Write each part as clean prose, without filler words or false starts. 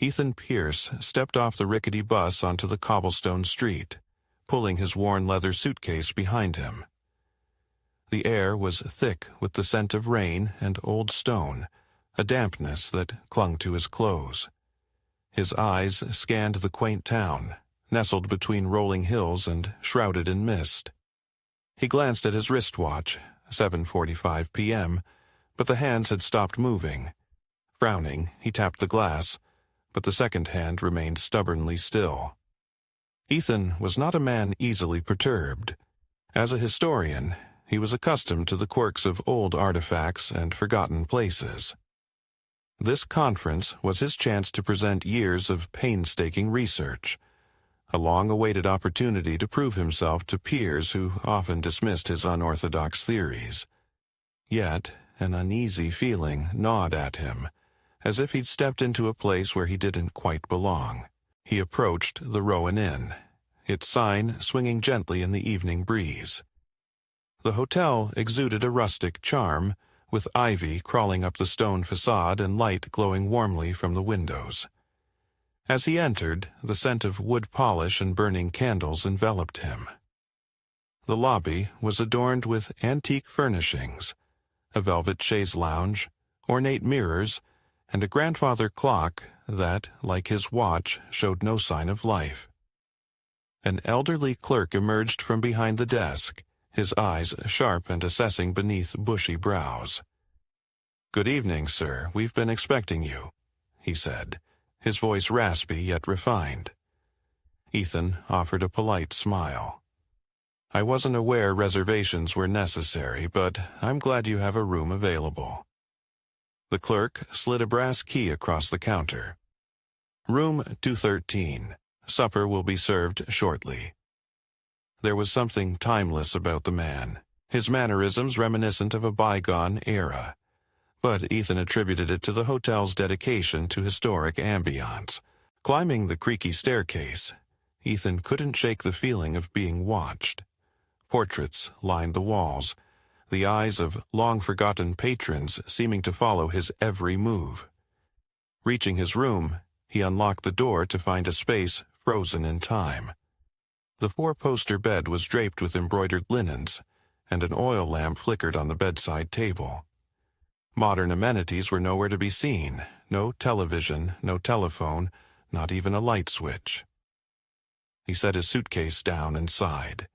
Ethan Pierce stepped off the rickety bus onto the cobblestone street, pulling his worn leather suitcase behind him. The air was thick with the scent of rain and old stone, a dampness that clung to his clothes. His eyes scanned the quaint town, nestled between rolling hills and shrouded in mist. He glanced at his wristwatch, 7:45 p.m., but the hands had stopped moving. Frowning, he tapped the glass, but the second hand remained stubbornly still. Ethan was not a man easily perturbed. As a historian, he was accustomed to the quirks of old artifacts and forgotten places. This conference was his chance to present years of painstaking research, a long-awaited opportunity to prove himself to peers who often dismissed his unorthodox theories. Yet, an uneasy feeling gnawed at him, as if he'd stepped into a place where he didn't quite belong. He approached the Rowan Inn, its sign swinging gently in the evening breeze. The hotel exuded a rustic charm, with ivy crawling up the stone facade and light glowing warmly from the windows. As he entered, the scent of wood polish and burning candles enveloped him. The lobby was adorned with antique furnishings, a velvet chaise lounge, ornate mirrors, and a grandfather clock that, like his watch, showed no sign of life. An elderly clerk emerged from behind the desk, his eyes sharp and assessing beneath bushy brows. "Good evening, sir. We've been expecting you," he said, his voice raspy yet refined. Ethan offered a polite smile. "I wasn't aware reservations were necessary, but I'm glad you have a room available." The clerk slid a brass key across the counter. "Room 213. Supper will be served shortly." There was something timeless about the man, his mannerisms reminiscent of a bygone era. But Ethan attributed it to the hotel's dedication to historic ambiance. Climbing the creaky staircase, Ethan couldn't shake the feeling of being watched. Portraits lined the walls, the eyes of long-forgotten patrons seeming to follow his every move. Reaching his room, he unlocked the door to find a space frozen in time. The four-poster bed was draped with embroidered linens, and an oil lamp flickered on the bedside table. Modern amenities were nowhere to be seen, no television, no telephone, not even a light switch. He set his suitcase down and sighed.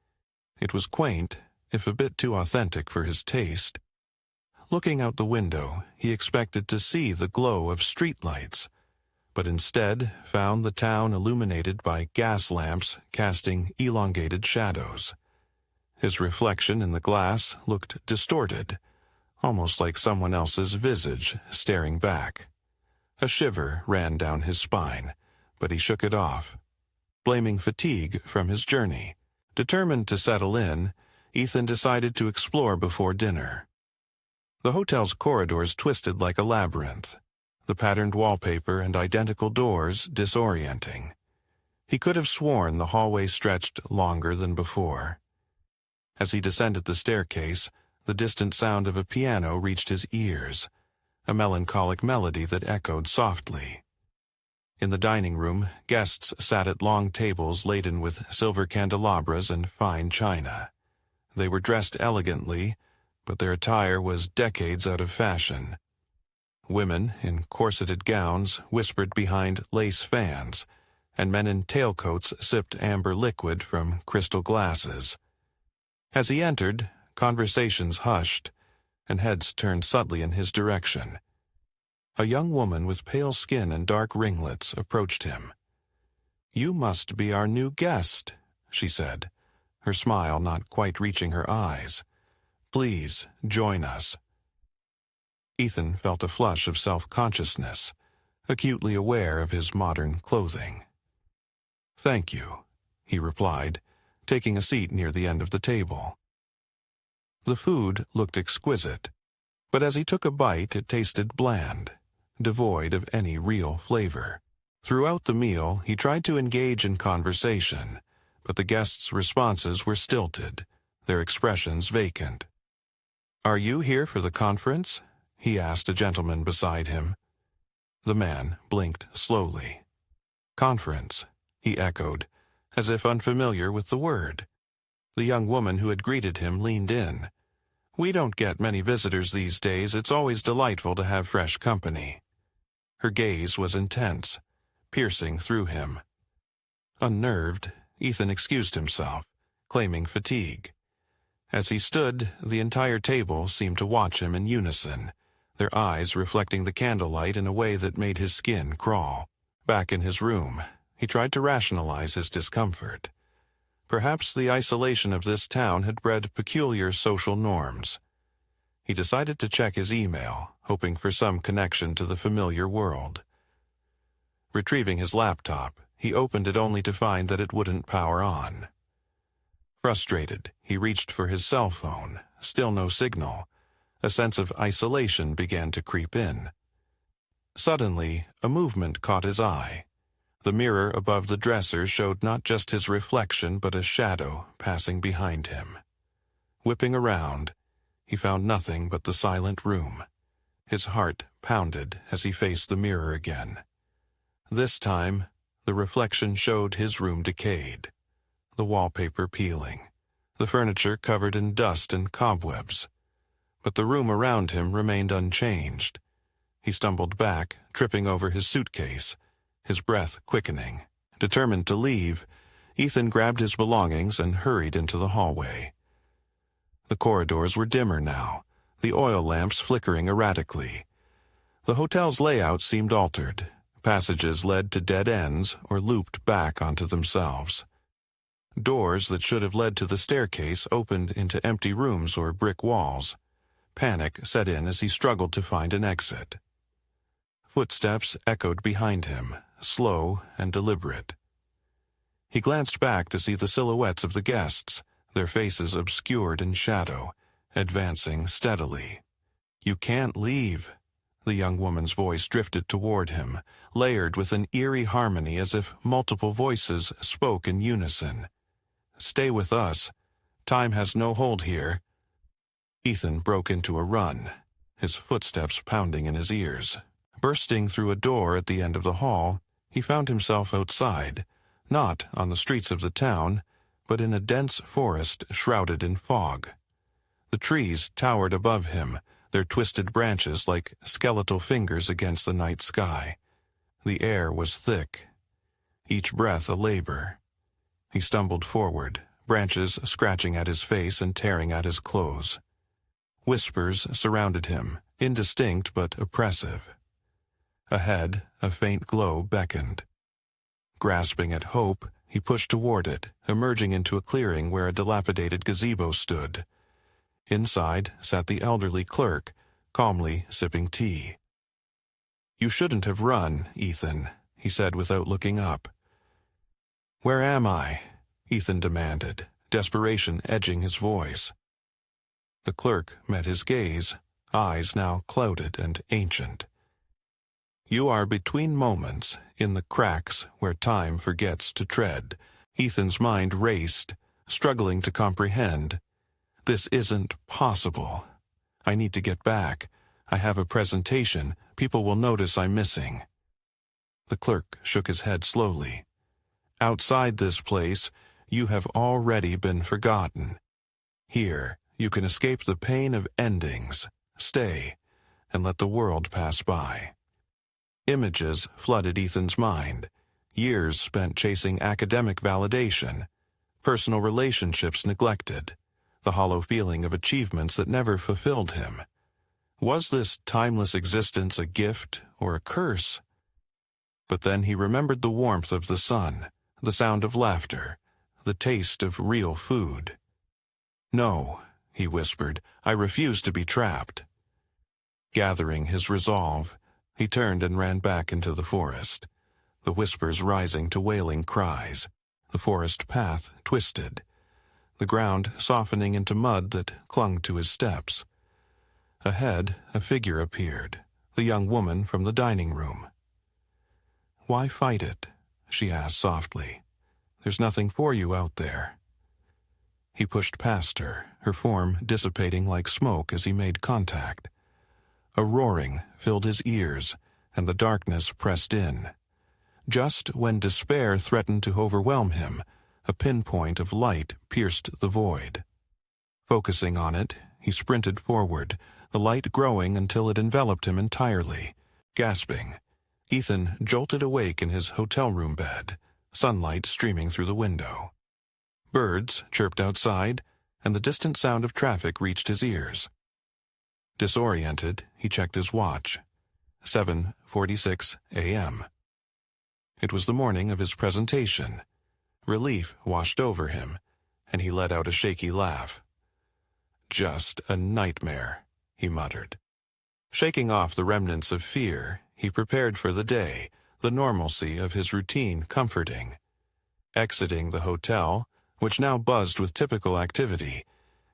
It was quaint, if a bit too authentic for his taste. Looking out the window, he expected to see the glow of streetlights, but instead found the town illuminated by gas lamps casting elongated shadows. His reflection in the glass looked distorted, almost like someone else's visage staring back. A shiver ran down his spine, but he shook it off, blaming fatigue from his journey. Determined to settle in, Ethan decided to explore before dinner. The hotel's corridors twisted like a labyrinth, the patterned wallpaper and identical doors disorienting. He could have sworn the hallway stretched longer than before. As he descended the staircase, the distant sound of a piano reached his ears, a melancholic melody that echoed softly. In the dining room, guests sat at long tables laden with silver candelabras and fine china. They were dressed elegantly, but their attire was decades out of fashion. Women in corseted gowns whispered behind lace fans, and men in tailcoats sipped amber liquid from crystal glasses. As he entered, conversations hushed, and heads turned subtly in his direction. A young woman with pale skin and dark ringlets approached him. "You must be our new guest," she said, her smile not quite reaching her eyes. "Please, join us." Ethan felt a flush of self-consciousness, acutely aware of his modern clothing. "Thank you," he replied, taking a seat near the end of the table. The food looked exquisite, but as he took a bite it tasted bland, devoid of any real flavor. Throughout the meal, he tried to engage in conversation, but the guests' responses were stilted, their expressions vacant. "Are you here for the conference?" he asked a gentleman beside him. The man blinked slowly. Conference, he echoed, as if unfamiliar with the word. The young woman who had greeted him leaned in. We don't get many visitors these days. It's always delightful to have fresh company. Her gaze was intense, piercing through him. Unnerved, Ethan excused himself, claiming fatigue. As he stood, the entire table seemed to watch him in unison, their eyes reflecting the candlelight in a way that made his skin crawl. Back in his room, he tried to rationalize his discomfort. Perhaps the isolation of this town had bred peculiar social norms. He decided to check his email, hoping for some connection to the familiar world. Retrieving his laptop, he opened it only to find that it wouldn't power on. Frustrated, he reached for his cell phone. Still no signal. A sense of isolation began to creep in. Suddenly, a movement caught his eye. The mirror above the dresser showed not just his reflection but a shadow passing behind him. Whipping around, he found nothing but the silent room. His heart pounded as he faced the mirror again. This time, the reflection showed his room decayed, the wallpaper peeling, the furniture covered in dust and cobwebs. But the room around him remained unchanged. He stumbled back, tripping over his suitcase, his breath quickening. Determined to leave, Ethan grabbed his belongings and hurried into the hallway. The corridors were dimmer now, the oil lamps flickering erratically. The hotel's layout seemed altered. Passages led to dead ends or looped back onto themselves. Doors that should have led to the staircase opened into empty rooms or brick walls. Panic set in as he struggled to find an exit. Footsteps echoed behind him, slow and deliberate. He glanced back to see the silhouettes of the guests, their faces obscured in shadow, advancing steadily. "You can't leave." The young woman's voice drifted toward him, layered with an eerie harmony as if multiple voices spoke in unison. "Stay with us. Time has no hold here." Ethan broke into a run, his footsteps pounding in his ears. Bursting through a door at the end of the hall, he found himself outside, not on the streets of the town, but in a dense forest shrouded in fog. The trees towered above him, their twisted branches like skeletal fingers against the night sky. The air was thick, each breath a labor. He stumbled forward, branches scratching at his face and tearing at his clothes. Whispers surrounded him, indistinct but oppressive. Ahead, a faint glow beckoned. Grasping at hope, he pushed toward it, emerging into a clearing where a dilapidated gazebo stood. Inside sat the elderly clerk, calmly sipping tea. "You shouldn't have run, Ethan," he said without looking up. "Where am I?" Ethan demanded, desperation edging his voice. The clerk met his gaze, eyes now clouded and ancient. "You are between moments, in the cracks where time forgets to tread." Ethan's mind raced, struggling to comprehend. "This isn't possible. I need to get back. I have a presentation. People will notice I'm missing." The clerk shook his head slowly. "Outside this place, you have already been forgotten. Here, you can escape the pain of endings. Stay, and let the world pass by." Images flooded Ethan's mind. Years spent chasing academic validation, personal relationships neglected, the hollow feeling of achievements that never fulfilled him. Was this timeless existence a gift or a curse? But then he remembered the warmth of the sun, the sound of laughter, the taste of real food. "No," he whispered, "I refuse to be trapped." Gathering his resolve, he turned and ran back into the forest, the whispers rising to wailing cries. The forest path twisted, the ground softening into mud that clung to his steps. Ahead, a figure appeared, the young woman from the dining room. "Why fight it?" she asked softly. "There's nothing for you out there." He pushed past her, her form dissipating like smoke as he made contact. A roaring filled his ears, and the darkness pressed in. Just when despair threatened to overwhelm him, a pinpoint of light pierced the void. Focusing on it, he sprinted forward, the light growing until it enveloped him entirely. Gasping, Ethan jolted awake in his hotel room bed, sunlight streaming through the window. Birds chirped outside, and the distant sound of traffic reached his ears. Disoriented, he checked his watch. 7:46 a.m. It was the morning of his presentation. Relief washed over him, and he let out a shaky laugh. "Just a nightmare," he muttered. Shaking off the remnants of fear, he prepared for the day, the normalcy of his routine comforting. Exiting the hotel, which now buzzed with typical activity,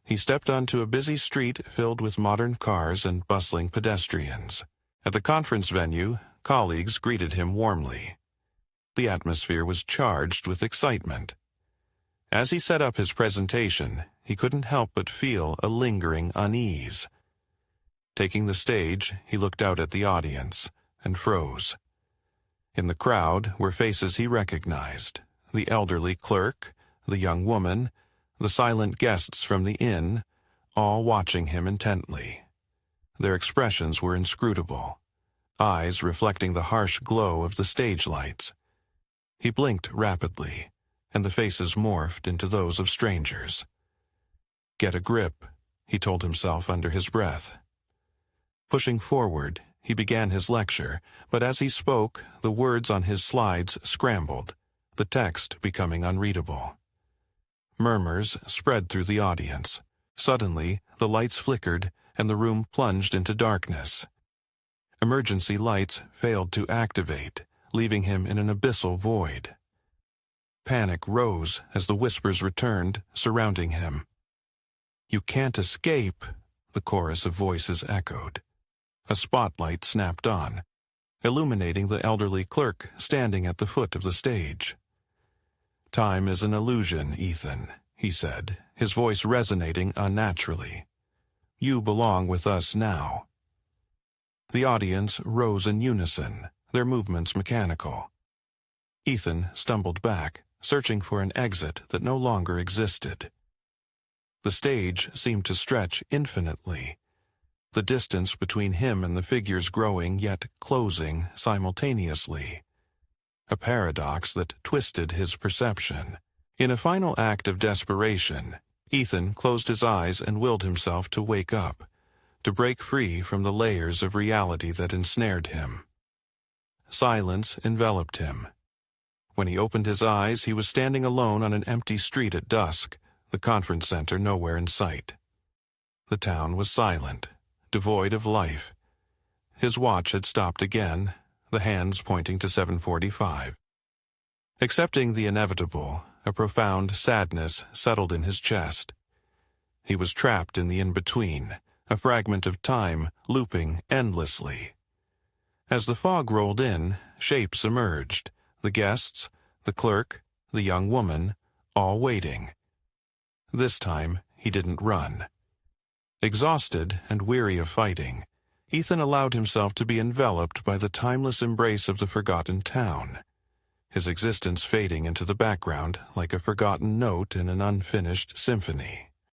he stepped onto a busy street filled with modern cars and bustling pedestrians. At the conference venue, colleagues greeted him warmly. The atmosphere was charged with excitement. As he set up his presentation, he couldn't help but feel a lingering unease. Taking the stage, he looked out at the audience and froze. In the crowd were faces he recognized: the elderly clerk, the young woman, the silent guests from the inn, all watching him intently. Their expressions were inscrutable, eyes reflecting the harsh glow of the stage lights. He blinked rapidly, and the faces morphed into those of strangers. "Get a grip," he told himself under his breath. Pushing forward, he began his lecture, but as he spoke, the words on his slides scrambled, the text becoming unreadable. Murmurs spread through the audience. Suddenly, the lights flickered, and the room plunged into darkness. Emergency lights failed to activate, leaving him in an abyssal void. Panic rose as the whispers returned, surrounding him. "You can't escape," the chorus of voices echoed. A spotlight snapped on, illuminating the elderly clerk standing at the foot of the stage. "Time is an illusion, Ethan," he said, his voice resonating unnaturally. "You belong with us now." The audience rose in unison, their movements mechanical. Ethan stumbled back, searching for an exit that no longer existed. The stage seemed to stretch infinitely, the distance between him and the figures growing yet closing simultaneously, a paradox that twisted his perception. In a final act of desperation, Ethan closed his eyes and willed himself to wake up, to break free from the layers of reality that ensnared him. Silence enveloped him. When he opened his eyes, he was standing alone on an empty street at dusk, the conference center nowhere in sight. The town was silent, devoid of life. His watch had stopped again, the hands pointing to 7:45. Accepting the inevitable, a profound sadness settled in his chest. He was trapped in the in-between, a fragment of time looping endlessly. As the fog rolled in, shapes emerged, the guests, the clerk, the young woman, all waiting. This time, he didn't run. Exhausted and weary of fighting, Ethan allowed himself to be enveloped by the timeless embrace of the forgotten town, his existence fading into the background like a forgotten note in an unfinished symphony.